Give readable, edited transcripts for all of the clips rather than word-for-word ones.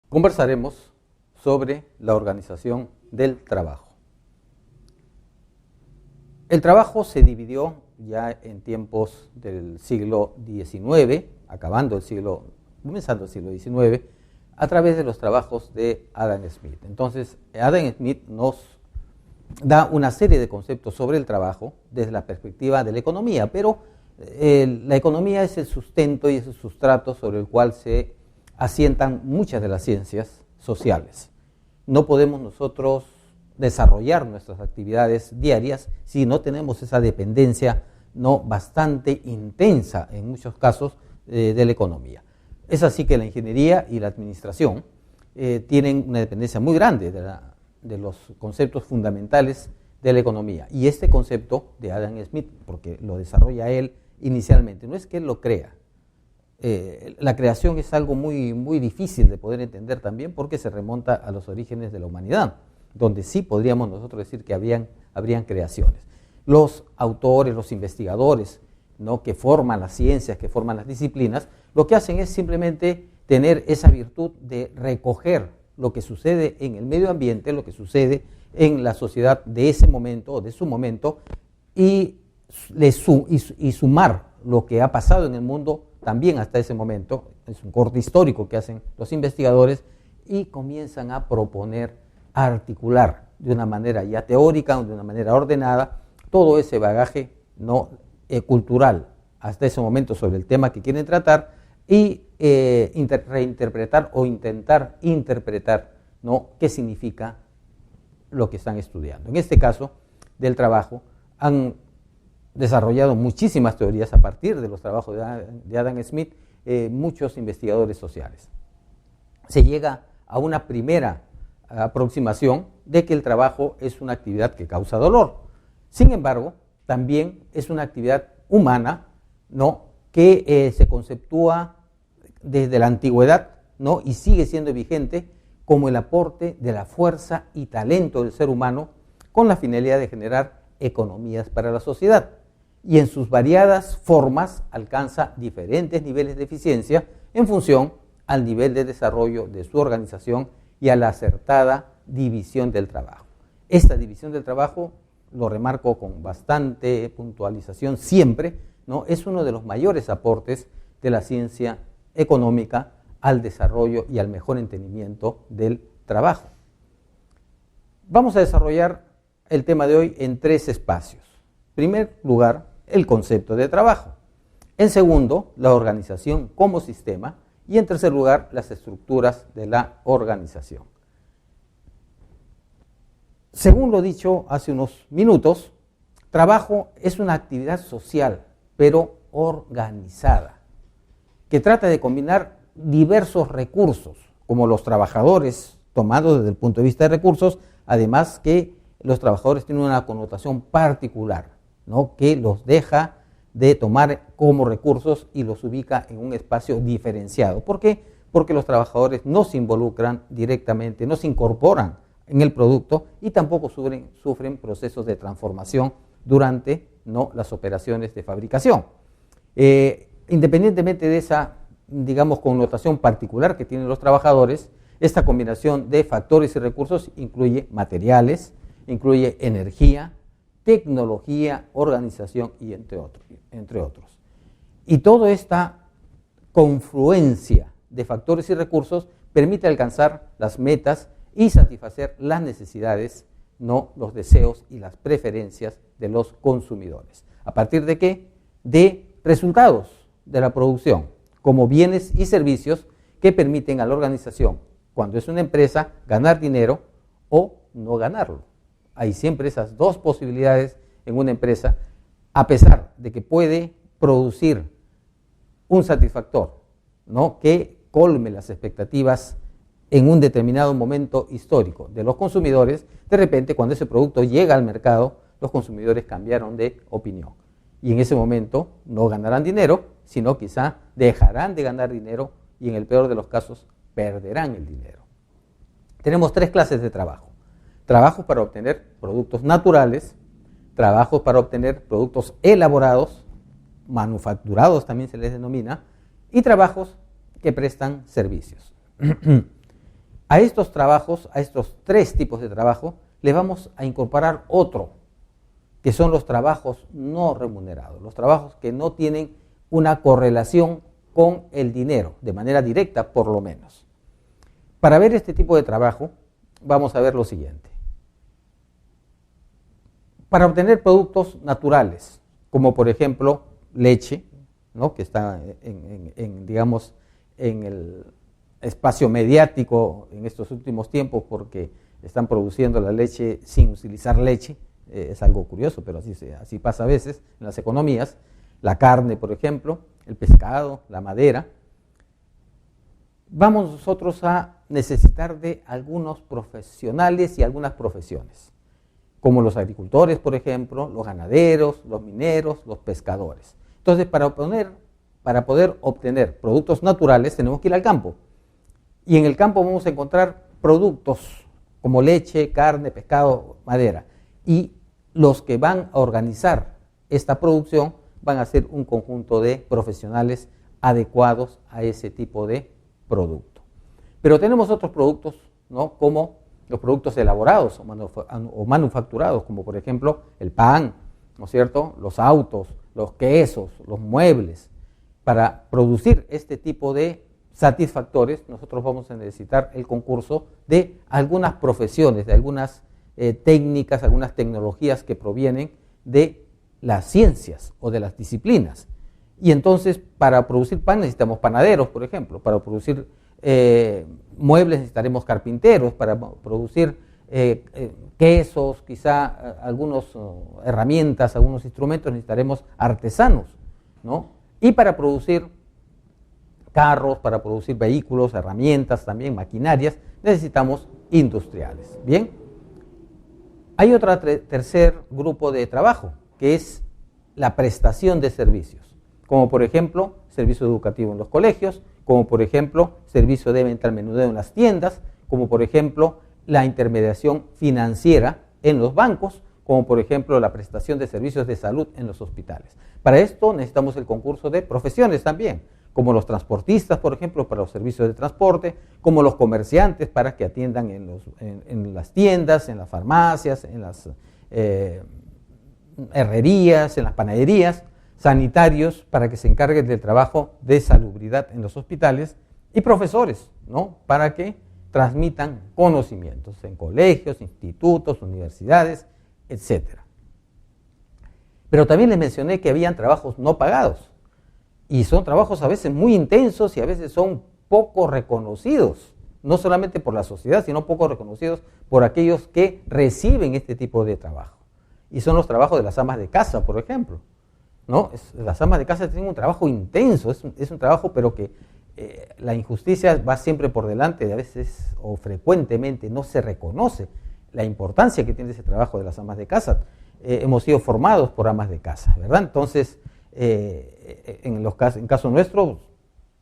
Conversaremos sobre la organización del trabajo. El trabajo se dividió ya en tiempos del siglo XIX, comenzando el siglo XIX, a través de los trabajos de Adam Smith. Entonces, Adam Smith nos da una serie de conceptos sobre el trabajo desde la perspectiva de la economía, pero la economía es el sustento y es el sustrato sobre el cual se asientan muchas de las ciencias sociales. No podemos nosotros desarrollar nuestras actividades diarias si no tenemos esa dependencia bastante intensa en muchos casos de la economía. Es así que la ingeniería y la administración tienen una dependencia muy grande de los conceptos fundamentales de la economía. Y este concepto de Adam Smith, porque lo desarrolla él inicialmente, no es que él lo crea. La creación es algo muy, muy difícil de poder entender también porque se remonta a los orígenes de la humanidad, donde sí podríamos nosotros decir que habrían creaciones. Los autores, los investigadores, que forman las ciencias, que forman las disciplinas, lo que hacen es simplemente tener esa virtud de recoger lo que sucede en el medio ambiente, lo que sucede en la sociedad de ese momento o de su momento y sumar lo que ha pasado en el mundo también hasta ese momento. Es un corte histórico que hacen los investigadores y comienzan a proponer, a articular de una manera ya teórica, de una manera ordenada, todo ese bagaje cultural hasta ese momento sobre el tema que quieren tratar y reinterpretar o intentar interpretar qué significa lo que están estudiando. En este caso del trabajo han desarrollado muchísimas teorías a partir de los trabajos de Adam Smith, muchos investigadores sociales. Se llega a una primera aproximación de que el trabajo es una actividad que causa dolor. Sin embargo, también es una actividad humana, que se conceptúa desde la antigüedad, y sigue siendo vigente como el aporte de la fuerza y talento del ser humano con la finalidad de generar economías para la sociedad. Y en sus variadas formas alcanza diferentes niveles de eficiencia en función al nivel de desarrollo de su organización y a la acertada división del trabajo. Esta división del trabajo, lo remarco con bastante puntualización siempre, es uno de los mayores aportes de la ciencia económica al desarrollo y al mejor entendimiento del trabajo. Vamos a desarrollar el tema de hoy en 3 espacios. En primer lugar, el concepto de trabajo. En segundo, la organización como sistema. Y en tercer lugar, las estructuras de la organización. Según lo dicho hace unos minutos, trabajo es una actividad social, pero organizada, que trata de combinar diversos recursos, como los trabajadores, tomados desde el punto de vista de recursos, además que los trabajadores tienen una connotación particular, que los deja de tomar como recursos y los ubica en un espacio diferenciado. ¿Por qué? Porque los trabajadores no se involucran directamente, no se incorporan en el producto y tampoco sufren procesos de transformación durante las operaciones de fabricación. Independientemente de esa, connotación particular que tienen los trabajadores, esta combinación de factores y recursos incluye materiales, incluye energía, tecnología, organización y entre otros. Y toda esta confluencia de factores y recursos permite alcanzar las metas y satisfacer las necesidades, los deseos y las preferencias de los consumidores. ¿A partir de qué? De resultados de la producción, como bienes y servicios que permiten a la organización, cuando es una empresa, ganar dinero o no ganarlo. Hay siempre esas 2 posibilidades en una empresa, a pesar de que puede producir un satisfactor, que colme las expectativas en un determinado momento histórico de los consumidores. De repente, cuando ese producto llega al mercado, los consumidores cambiaron de opinión. Y en ese momento no ganarán dinero, sino quizá dejarán de ganar dinero y en el peor de los casos perderán el dinero. Tenemos 3 clases de trabajo. Trabajos para obtener productos naturales, trabajos para obtener productos elaborados, manufacturados también se les denomina, y trabajos que prestan servicios. A estos trabajos, a estos 3 tipos de trabajo, les vamos a incorporar otro, que son los trabajos no remunerados, los trabajos que no tienen una correlación con el dinero, de manera directa por lo menos. Para ver este tipo de trabajo, vamos a ver lo siguiente. Para obtener productos naturales, como por ejemplo leche, ¿no?, que está digamos, en el espacio mediático en estos últimos tiempos porque están produciendo la leche sin utilizar leche, es algo curioso, pero así pasa a veces en las economías. La carne, por ejemplo, el pescado, la madera. Vamos nosotros a necesitar de algunos profesionales y algunas profesiones, como los agricultores, por ejemplo, los ganaderos, los mineros, los pescadores. Entonces, para poder obtener productos naturales, tenemos que ir al campo. Y en el campo vamos a encontrar productos como leche, carne, pescado, madera. Y los que van a organizar esta producción van a ser un conjunto de profesionales adecuados a ese tipo de producto. Pero tenemos otros productos, ¿no?, como los productos elaborados o manufacturados, como por ejemplo el pan, ¿no es cierto?, los autos, los quesos, los muebles. Para producir este tipo de satisfactores, nosotros vamos a necesitar el concurso de algunas profesiones, de algunas técnicas, algunas tecnologías que provienen de las ciencias o de las disciplinas. Y entonces, para producir pan necesitamos panaderos, por ejemplo. Para producir muebles necesitaremos carpinteros. Para producir quesos, quizá algunas herramientas, algunos instrumentos, necesitaremos artesanos, ¿no? Y para producir carros, para producir vehículos, herramientas, también maquinarias, necesitamos industriales. Bien, hay otro tercer grupo de trabajo, que es la prestación de servicios, como por ejemplo, servicio educativo en los colegios, como por ejemplo, servicio de venta al menudeo en las tiendas, como por ejemplo, la intermediación financiera en los bancos, como por ejemplo, la prestación de servicios de salud en los hospitales. Para esto necesitamos el concurso de profesiones también, como los transportistas, por ejemplo, para los servicios de transporte, como los comerciantes para que atiendan en las tiendas, en las farmacias, en las herrerías, en las panaderías, sanitarios para que se encarguen del trabajo de salubridad en los hospitales, y profesores, ¿no?, para que transmitan conocimientos en colegios, institutos, universidades, etc. Pero también les mencioné que habían trabajos no pagados, y son trabajos a veces muy intensos y a veces son poco reconocidos, no solamente por la sociedad, sino poco reconocidos por aquellos que reciben este tipo de trabajo. Y son los trabajos de las amas de casa, por ejemplo, ¿no? Las amas de casa tienen un trabajo intenso, es un trabajo, pero que la injusticia va siempre por delante, y a veces o frecuentemente no se reconoce la importancia que tiene ese trabajo de las amas de casa. Hemos sido formados por amas de casa, ¿verdad? Entonces, en caso nuestro,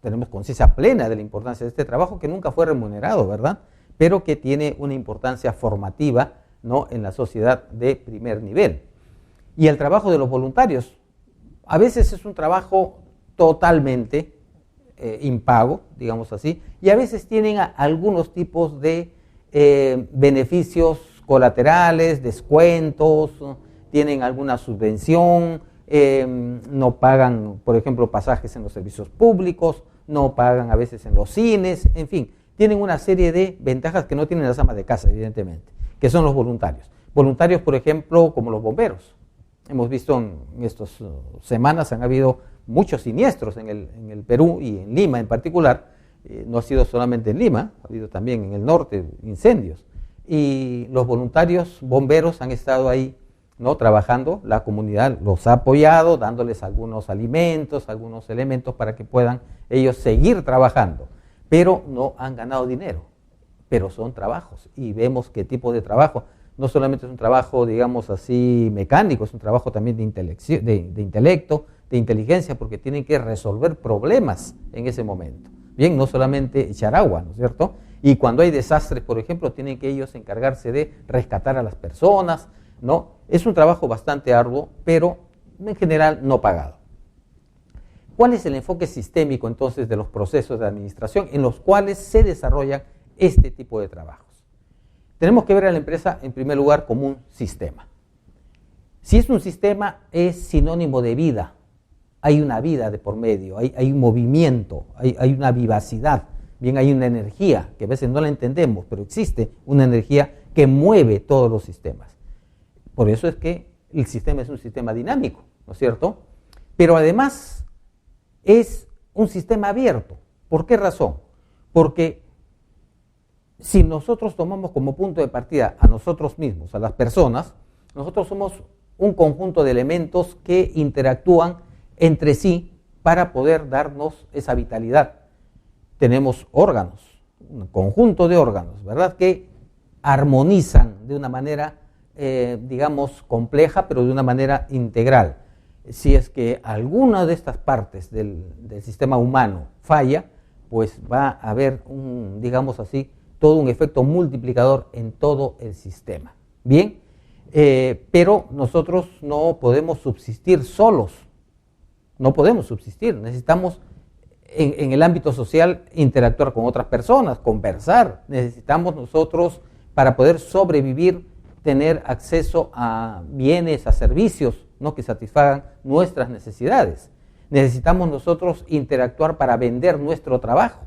tenemos conciencia plena de la importancia de este trabajo, que nunca fue remunerado, ¿verdad?, pero que tiene una importancia formativa, ¿no?, en la sociedad de primer nivel. Y el trabajo de los voluntarios, a veces es un trabajo totalmente impago, digamos así, y a veces tienen algunos tipos de beneficios colaterales, descuentos, tienen alguna subvención, no pagan, por ejemplo, pasajes en los servicios públicos, no pagan a veces en los cines, en fin, tienen una serie de ventajas que no tienen las amas de casa, evidentemente, que son los voluntarios. Voluntarios, por ejemplo, como los bomberos. Hemos visto en estas semanas, han habido muchos siniestros en el Perú y en Lima en particular. No ha sido solamente en Lima, ha habido también en el norte incendios. Y los voluntarios bomberos han estado ahí, ¿no?, trabajando, la comunidad los ha apoyado, dándoles algunos alimentos, algunos elementos para que puedan ellos seguir trabajando, pero no han ganado dinero, pero son trabajos, y vemos qué tipo de trabajo. No solamente es un trabajo, digamos así, mecánico, es un trabajo también de intelecto, de inteligencia, porque tienen que resolver problemas en ese momento. Bien, no solamente echar agua, ¿no es cierto? Y cuando hay desastres, por ejemplo, tienen que ellos encargarse de rescatar a las personas, ¿no? Es un trabajo bastante arduo, pero en general no pagado. ¿Cuál es el enfoque sistémico entonces de los procesos de administración en los cuales se desarrollan este tipo de trabajos. Tenemos que ver a la empresa en primer lugar como un sistema. Si es un sistema, es sinónimo de vida. Hay una vida de por medio, hay un movimiento, hay una vivacidad, bien hay una energía, que a veces no la entendemos, pero existe una energía que mueve todos los sistemas. Por eso es que el sistema es un sistema dinámico, ¿no es cierto? Pero además es un sistema abierto. ¿Por qué razón? Porque si nosotros tomamos como punto de partida a nosotros mismos, a las personas, nosotros somos un conjunto de elementos que interactúan entre sí para poder darnos esa vitalidad. Tenemos órganos, un conjunto de órganos, ¿verdad?, que armonizan de una manera, digamos, compleja, pero de una manera integral. Si es que alguna de estas partes del sistema humano falla, pues va a haber digamos así, todo un efecto multiplicador en todo el sistema. Bien, pero nosotros no podemos subsistir solos, no podemos subsistir, necesitamos en el ámbito social interactuar con otras personas, conversar, necesitamos nosotros para poder sobrevivir, tener acceso a bienes, a servicios, ¿no?, que satisfagan nuestras necesidades. Necesitamos nosotros interactuar para vender nuestro trabajo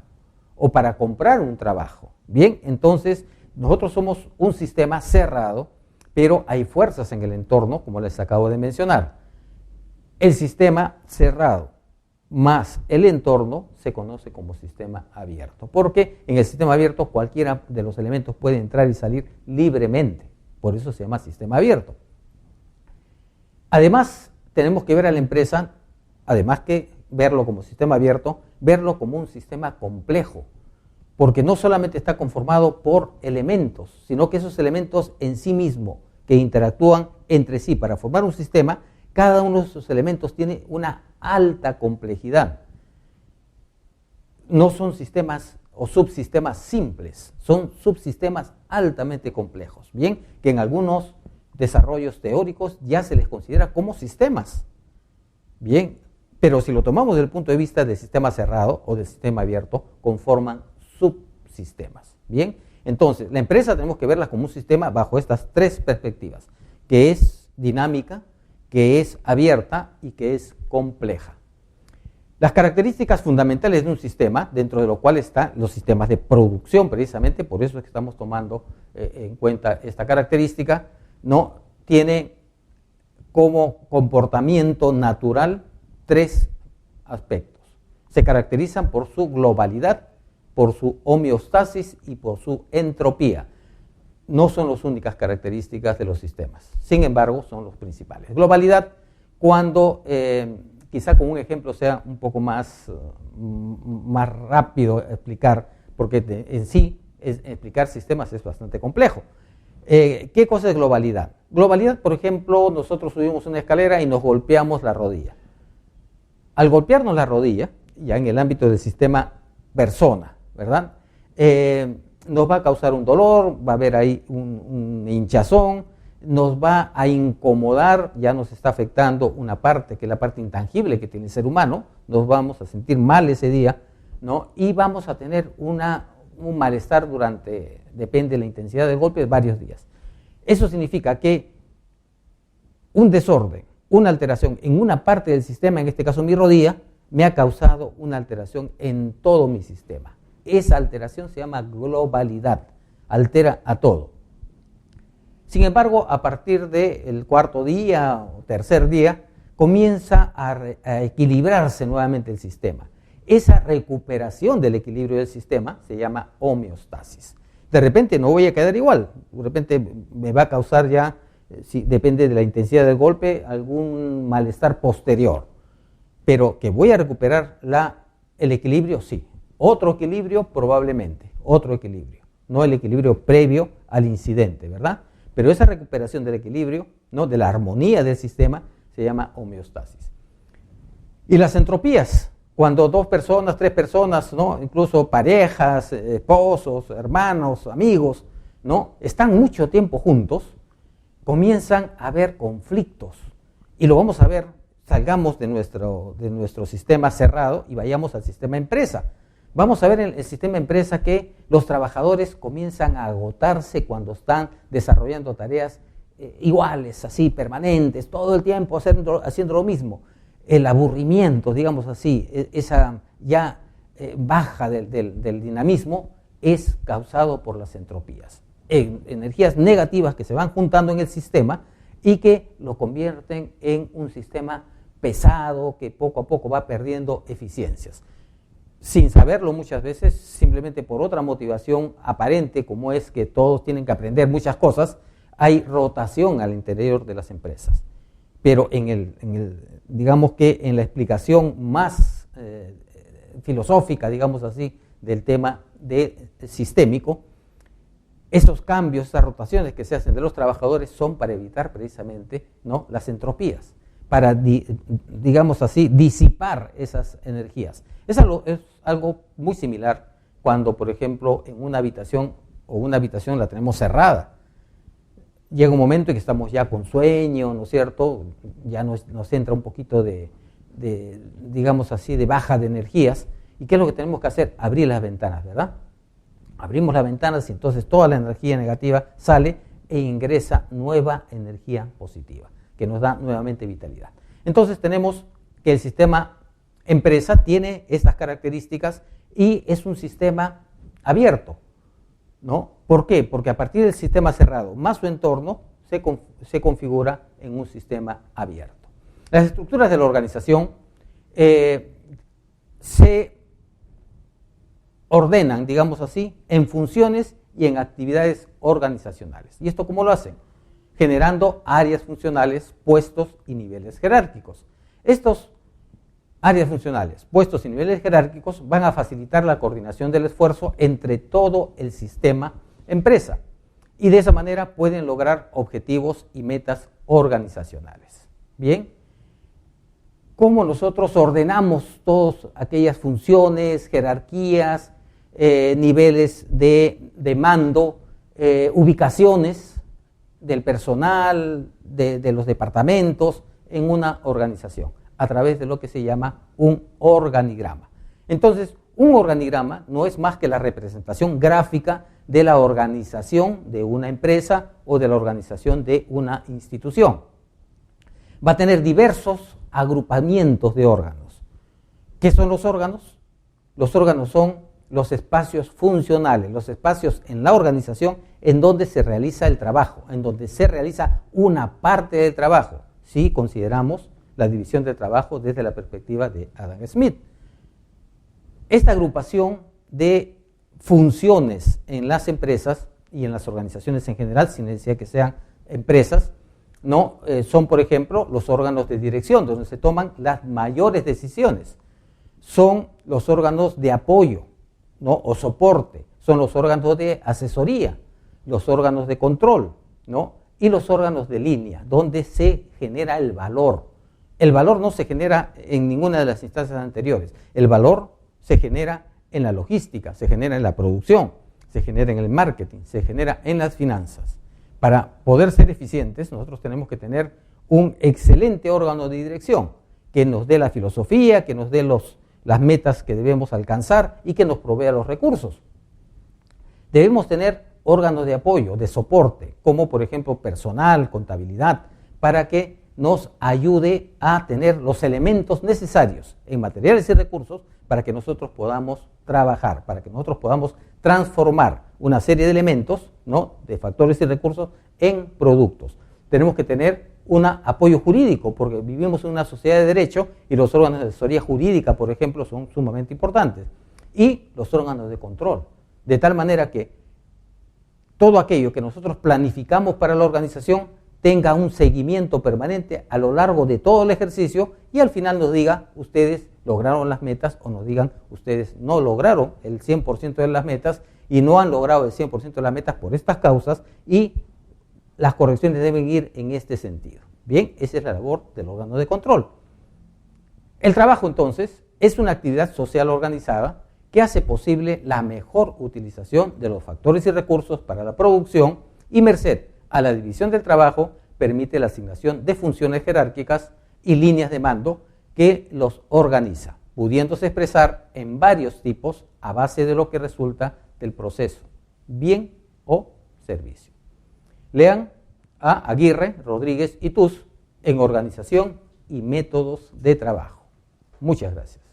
o para comprar un trabajo. Bien, entonces nosotros somos un sistema cerrado, pero hay fuerzas en el entorno, como les acabo de mencionar. El sistema cerrado más el entorno se conoce como sistema abierto, porque en el sistema abierto cualquiera de los elementos puede entrar y salir libremente, por eso se llama sistema abierto. Además, tenemos que ver a la empresa, además que verlo como sistema abierto, verlo como un sistema complejo, porque no solamente está conformado por elementos, sino que esos elementos en sí mismos que interactúan entre sí para formar un sistema, cada uno de esos elementos tiene una alta complejidad. No son sistemas o subsistemas simples, son subsistemas altamente complejos, bien, que en algunos desarrollos teóricos ya se les considera como sistemas, bien, pero si lo tomamos desde el punto de vista del sistema cerrado o del sistema abierto, conforman subsistemas, bien. Entonces, la empresa tenemos que verla como un sistema bajo estas tres perspectivas, que es dinámica, que es abierta y que es compleja. Las características fundamentales de un sistema, dentro de lo cual están los sistemas de producción, precisamente, por eso es que estamos tomando en cuenta esta característica, ¿no?, tiene como comportamiento natural tres aspectos. Se caracterizan por su globalidad, por su homeostasis y por su entropía. No son las únicas características de los sistemas, sin embargo, son los principales. Globalidad, cuando quizá con un ejemplo sea un poco más rápido explicar, porque en sí explicar sistemas es bastante complejo. ¿Qué cosa es globalidad? Globalidad, por ejemplo, nosotros subimos una escalera y nos golpeamos la rodilla. Al golpearnos la rodilla, ya en el ámbito del sistema persona, ¿verdad?, nos va a causar un dolor, va a haber ahí un hinchazón, nos va a incomodar, ya nos está afectando una parte, que es la parte intangible que tiene el ser humano, nos vamos a sentir mal ese día, ¿no?, y vamos a tener un malestar durante, depende de la intensidad del golpe, varios días. Eso significa que un desorden, una alteración en una parte del sistema, en este caso mi rodilla, me ha causado una alteración en todo mi sistema. Esa alteración se llama globalidad, altera a todo. Sin embargo, a partir del cuarto día o tercer día, comienza a equilibrarse nuevamente el sistema. Esa recuperación del equilibrio del sistema se llama homeostasis. De repente no voy a quedar igual, de repente me va a causar ya, depende de la intensidad del golpe, algún malestar posterior. Pero que voy a recuperar el equilibrio, sí. Otro equilibrio, probablemente, otro equilibrio. No el equilibrio previo al incidente, ¿verdad? Pero esa recuperación del equilibrio, ¿no?, de la armonía del sistema, se llama homeostasis. Y las entropías, cuando dos personas, tres personas, ¿no?, incluso parejas, esposos, hermanos, amigos, ¿no?, están mucho tiempo juntos, comienzan a haber conflictos. Y lo vamos a ver, salgamos de nuestro sistema cerrado y vayamos al sistema empresa. Vamos a ver en el sistema empresa que los trabajadores comienzan a agotarse cuando están desarrollando tareas iguales, así, permanentes, todo el tiempo haciendo lo mismo. El aburrimiento, digamos así, esa ya baja del dinamismo es causado por las entropías. Energías negativas que se van juntando en el sistema y que lo convierten en un sistema pesado que poco a poco va perdiendo eficiencias. Sin saberlo muchas veces, simplemente por otra motivación aparente, como es que todos tienen que aprender muchas cosas, hay rotación al interior de las empresas. Pero digamos que en la explicación más filosófica, digamos así, del tema sistémico, esos cambios, esas rotaciones que se hacen de los trabajadores son para evitar precisamente, ¿no?, las entropías, para, digamos así, disipar esas energías. Es algo muy similar cuando, por ejemplo, en una habitación la tenemos cerrada. Llega un momento en que estamos ya con sueño, ¿no es cierto? Ya nos entra un poquito digamos así, de baja de energías. ¿Y qué es lo que tenemos que hacer? Abrir las ventanas, ¿verdad? Abrimos las ventanas y entonces toda la energía negativa sale e ingresa nueva energía positiva, que nos da nuevamente vitalidad. Entonces tenemos que el sistema empresa tiene estas características y es un sistema abierto, ¿no? ¿Por qué? Porque a partir del sistema cerrado más su entorno se configura en un sistema abierto. Las estructuras de la organización se ordenan, digamos así, en funciones y en actividades organizacionales. ¿Y esto cómo lo hacen? Generando áreas funcionales, puestos y niveles jerárquicos. Estos áreas funcionales, puestos y niveles jerárquicos van a facilitar la coordinación del esfuerzo entre todo el sistema empresa y de esa manera pueden lograr objetivos y metas organizacionales. Bien, ¿cómo nosotros ordenamos todas aquellas funciones, jerarquías, niveles de mando, ubicaciones del personal, de los departamentos en una organización? A través de lo que se llama un organigrama. Entonces, un organigrama no es más que la representación gráfica de la organización de una empresa o de la organización de una institución. Va a tener diversos agrupamientos de órganos. ¿Qué son los órganos? Los órganos son los espacios funcionales, los espacios en la organización en donde se realiza el trabajo, en donde se realiza una parte del trabajo, si consideramos la división del trabajo desde la perspectiva de Adam Smith. Esta agrupación de funciones en las empresas y en las organizaciones en general, sin necesidad que sean empresas, ¿no? Son, por ejemplo, los órganos de dirección, donde se toman las mayores decisiones. Son los órganos de apoyo, ¿no?, o soporte, son los órganos de asesoría, los órganos de control, ¿no?, y los órganos de línea, donde se genera el valor. El valor no se genera en ninguna de las instancias anteriores. El valor se genera en la logística, se genera en la producción, se genera en el marketing, se genera en las finanzas. Para poder ser eficientes, nosotros tenemos que tener un excelente órgano de dirección que nos dé la filosofía, que nos dé las metas que debemos alcanzar y que nos provea los recursos. Debemos tener órganos de apoyo, de soporte, como por ejemplo personal, contabilidad, para que nos ayude a tener los elementos necesarios en materiales y recursos para que nosotros podamos trabajar, para que nosotros podamos transformar una serie de elementos, ¿no?, de factores y recursos en productos. Tenemos que tener un apoyo jurídico, porque vivimos en una sociedad de derecho y los órganos de asesoría jurídica, por ejemplo, son sumamente importantes. Y los órganos de control, de tal manera que todo aquello que nosotros planificamos para la organización tenga un seguimiento permanente a lo largo de todo el ejercicio y al final nos diga, ustedes lograron las metas, o nos digan, ustedes no lograron el 100% de las metas y no han logrado el 100% de las metas por estas causas y las correcciones deben ir en este sentido. Bien, esa es la labor del órgano de control. El trabajo, entonces, es una actividad social organizada que hace posible la mejor utilización de los factores y recursos para la producción y merced a la división del trabajo permite la asignación de funciones jerárquicas y líneas de mando que los organiza. pudiéndose expresar en varios tipos a base de lo que resulta del proceso, bien o servicio. Lean a Aguirre, Rodríguez y Tuz en Organización y Métodos de Trabajo. Muchas gracias.